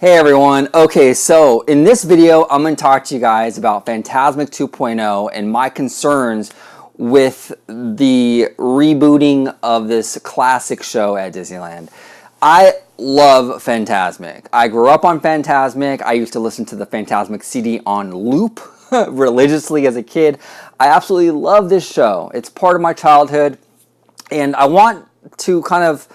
Hey everyone. Okay, so in this video, I'm going to talk to you guys about Fantasmic 2.0 and my concerns with the rebooting of this classic show at Disneyland. I love Fantasmic. I grew up on Fantasmic. I used to listen to the Fantasmic CD on loop religiously as a kid. I absolutely love this show. It's part of my childhood, and I want to kind of,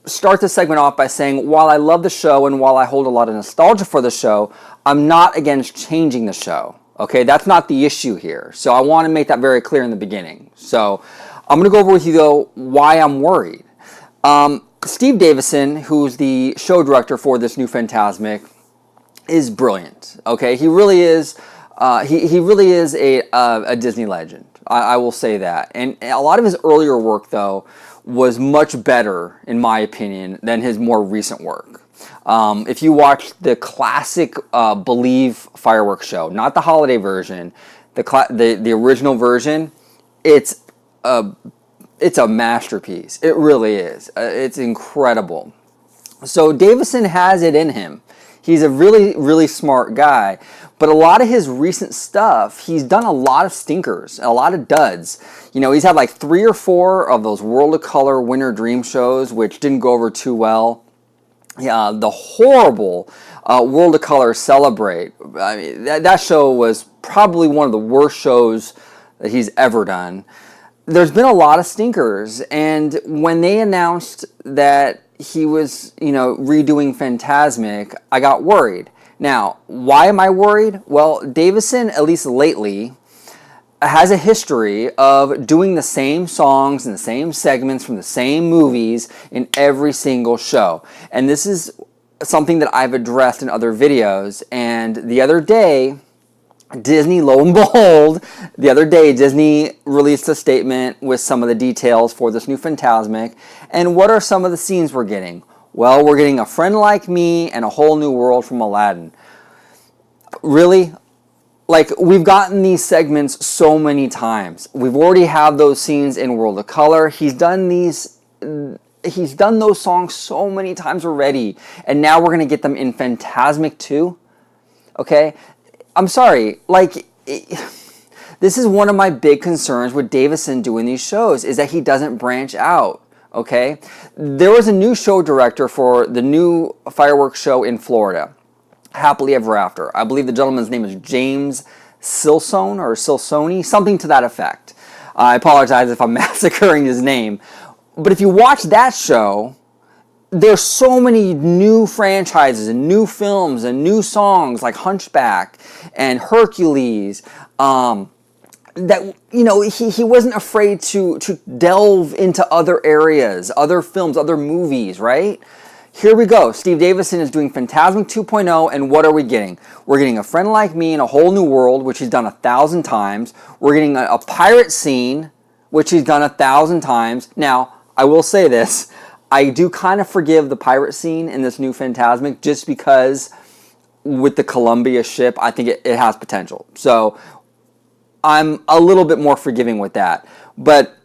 start this segment off by saying while I love the show and while I hold a lot of nostalgia for the show, I'm not against changing the show. Okay, that's not the issue here. So I want to make that very clear in the beginning. So I'm going to go over with you though why I'm worried. Steve Davison, who's the show director for this new Fantasmic, is brilliant. Okay, he really is. He really is a Disney legend. I will say that. And a lot of his earlier work though was much better, in my opinion, than his more recent work. If you watch the classic Believe fireworks show, not the holiday version, the original version, it's a masterpiece. It really is. It's incredible. So Davison has it in him. He's a really, really smart guy. But a lot of his recent stuff, he's done a lot of stinkers, a lot of duds. He's had like 3 or 4 of those World of Color Winter Dream shows, which didn't go over too well. The horrible World of Color Celebrate. I mean, that show was probably one of the worst shows that he's ever done. There's been a lot of stinkers, and when they announced that he was, redoing Fantasmic, I got worried. Now, why am I worried? Well, Davison, at least lately, has a history of doing the same songs and the same segments from the same movies in every single show. And this is something that I've addressed in other videos. And the other day, Disney, lo and behold, Disney released a statement with some of the details for this new Fantasmic. And what are some of the scenes we're getting? Well, we're getting A Friend Like Me and A Whole New World from Aladdin. Really? Like, we've gotten these segments so many times. We've already had those scenes in World of Color. He's done those songs so many times already. And now we're going to get them in Fantasmic 2? Okay? I'm sorry, this is one of my big concerns with Davison doing these shows, is that he doesn't branch out, okay? There was a new show director for the new fireworks show in Florida, Happily Ever After. I believe the gentleman's name is James Silsone or Silsoni, something to that effect. I apologize if I'm massacring his name. But if you watch that show, there's so many new franchises and new films and new songs like Hunchback and Hercules, that, he wasn't afraid to delve into other areas, other films, other movies, right? Here we go. Steve Davison is doing Fantasmic 2.0, and what are we getting? We're getting A Friend Like Me and A Whole New World, which he's done 1,000 times. We're getting a pirate scene, which he's done 1,000 times. Now, I will say this. I do kind of forgive the pirate scene in this new Fantasmic just because with the Columbia ship, I think it has potential. So I'm a little bit more forgiving with that. But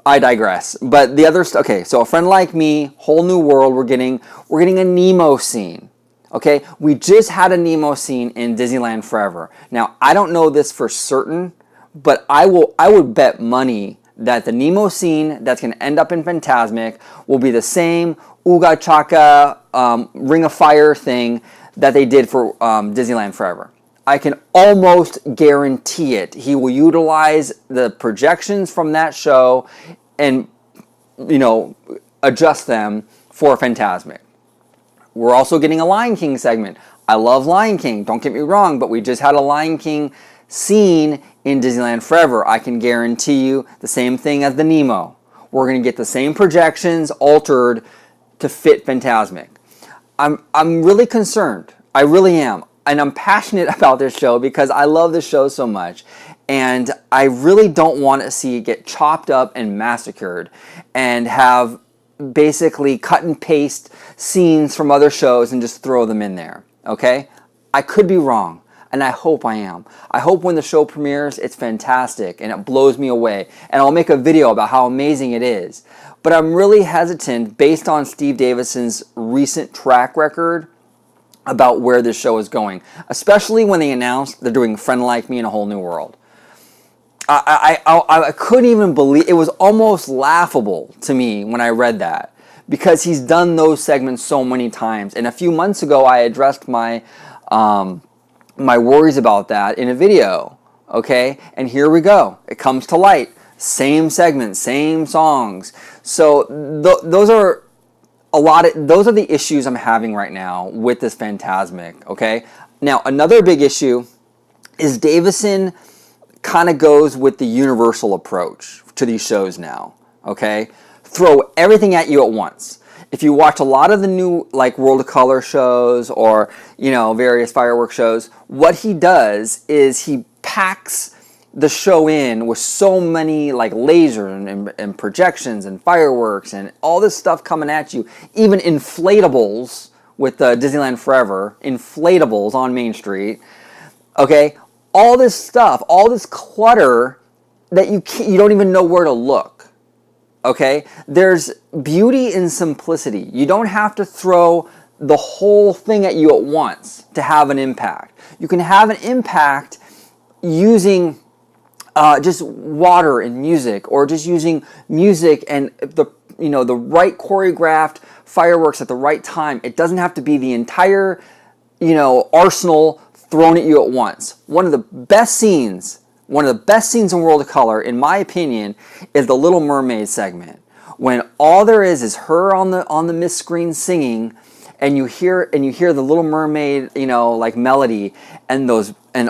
I digress. But the other okay, so A Friend Like Me, Whole New World, we're getting a Nemo scene. Okay? We just had a Nemo scene in Disneyland Forever. Now, I don't know this for certain, but I would bet money that the Nemo scene that's going to end up in Fantasmic will be the same Ooga Chaka Ring of Fire thing that they did for Disneyland Forever. I can almost guarantee it. He will utilize the projections from that show and, adjust them for Fantasmic. We're also getting a Lion King segment. I love Lion King, don't get me wrong, but we just had a Lion King scene in Disneyland Forever. I can guarantee you the same thing as the Nemo. We're going to get the same projections altered to fit Fantasmic. I'm really concerned. I really am. And I'm passionate about this show because I love this show so much. And I really don't want to see it get chopped up and massacred and have basically cut and paste scenes from other shows and just throw them in there. Okay? I could be wrong. and I hope I am. I hope when the show premieres, it's fantastic and it blows me away, and I'll make a video about how amazing it is. But I'm really hesitant based on Steve Davison's recent track record about where this show is going, especially when they announced they're doing Friend Like Me in a Whole New World. I couldn't even believe it. Was almost laughable to me when I read that, because he's done those segments so many times. And a few months ago, I addressed my my worries about that in a video. Okay, and here we go. It comes to light. Same segment, same songs. So those are those are the issues I'm having right now with this Fantasmic. Okay, now another big issue is Davison kind of goes with the universal approach to these shows now. Okay, throw everything at you at once. If you watch a lot of the new like World of Color shows or various fireworks shows, what he does is he packs the show in with so many like lasers and projections and fireworks and all this stuff coming at you, even inflatables with Disneyland Forever, inflatables on Main Street. Okay, all this stuff, all this clutter that you don't even know where to look. Okay, there's beauty in simplicity. You don't have to throw the whole thing at you at once to have an impact. You can have an impact using just water and music, or just using music and the right choreographed fireworks at the right time. It doesn't have to be the entire arsenal thrown at you at once. One of the best scenes in World of Color, in my opinion, is the Little Mermaid segment, when all there is her on the mist screen singing, and you hear the Little Mermaid like melody, and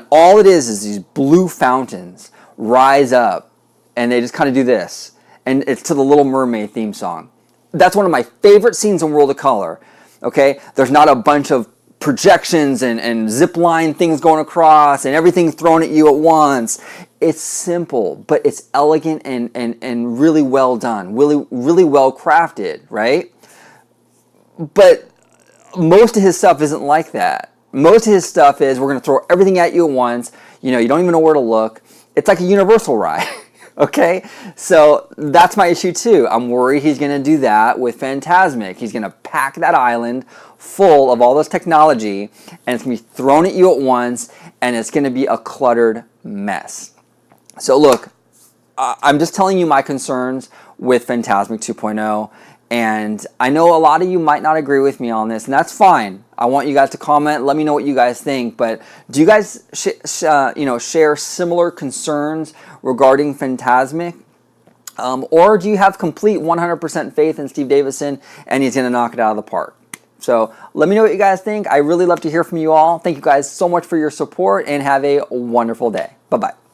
all it is these blue fountains rise up, and they just kind of do this, and it's to the Little Mermaid theme song. That's one of my favorite scenes in World of Color. Okay, there's not a bunch of projections and zip line things going across and everything thrown at you at once. It's simple, but it's elegant and really well done, really well crafted, right? But most of his stuff isn't like that. Most of his stuff is, we're going to throw everything at you at once. You don't even know where to look. It's like a Universal ride. Okay, so that's my issue too. I'm worried he's going to do that with Fantasmic. He's going to pack that island full of all this technology, and it's going to be thrown at you at once, and it's going to be a cluttered mess. So look, I'm just telling you my concerns with Fantasmic 2.0, and I know a lot of you might not agree with me on this, and that's fine. I want you guys to comment. Let me know what you guys think. But do you guys share similar concerns regarding Fantasmic? Or do you have complete 100% faith in Steve Davison and he's going to knock it out of the park? So let me know what you guys think. I really love to hear from you all. Thank you guys so much for your support, and have a wonderful day. Bye-bye.